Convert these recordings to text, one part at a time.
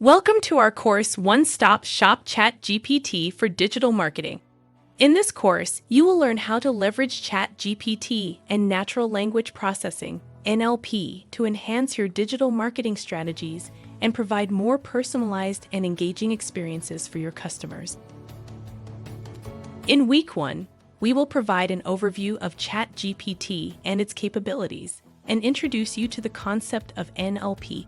Welcome to our course One-Stop Shop ChatGPT for Digital Marketing. In this course, you will learn how to leverage ChatGPT and natural language processing (NLP) to enhance your digital marketing strategies and provide more personalized and engaging experiences for your customers. In Week 1, we will provide an overview of ChatGPT and its capabilities and introduce you to the concept of NLP.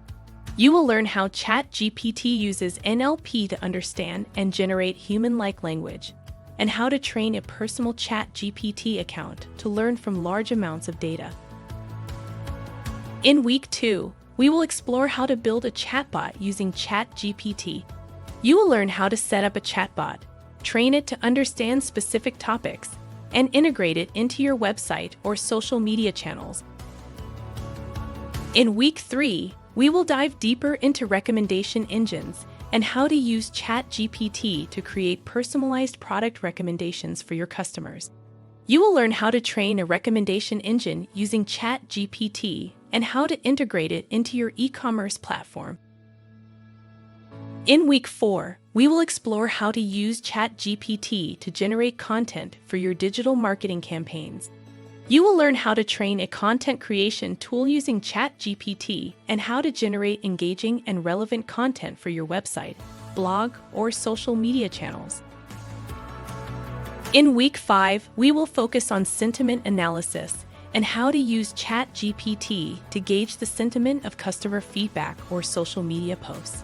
You will learn how ChatGPT uses NLP to understand and generate human-like language, and how to train a personal ChatGPT account to learn from large amounts of data. In Week 2, we will explore how to build a chatbot using ChatGPT. You will learn how to set up a chatbot, train it to understand specific topics, and integrate it into your website or social media channels. In Week 3, we will dive deeper into recommendation engines and how to use ChatGPT to create personalized product recommendations for your customers. You will learn how to train a recommendation engine using ChatGPT and how to integrate it into your e-commerce platform. In Week 4, we will explore how to use ChatGPT to generate content for your digital marketing campaigns. You will learn how to train a content creation tool using ChatGPT and how to generate engaging and relevant content for your website, blog, or social media channels. In Week 5, we will focus on sentiment analysis and how to use ChatGPT to gauge the sentiment of customer feedback or social media posts.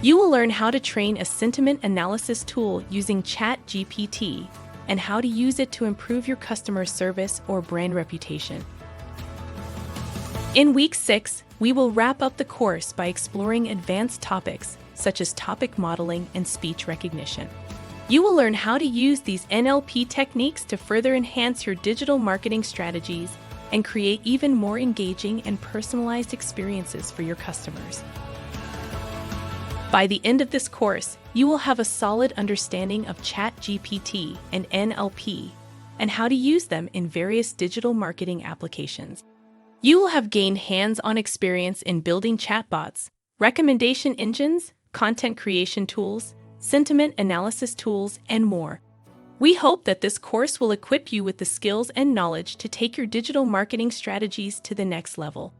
You will learn how to train a sentiment analysis tool using ChatGPT and how to use it to improve your customer service or brand reputation. In Week 6, we will wrap up the course by exploring advanced topics such as topic modeling and speech recognition. You will learn how to use these NLP techniques to further enhance your digital marketing strategies and create even more engaging and personalized experiences for your customers. By the end of this course, you will have a solid understanding of ChatGPT and NLP and how to use them in various digital marketing applications. You will have gained hands-on experience in building chatbots, recommendation engines, content creation tools, sentiment analysis tools, and more. We hope that this course will equip you with the skills and knowledge to take your digital marketing strategies to the next level.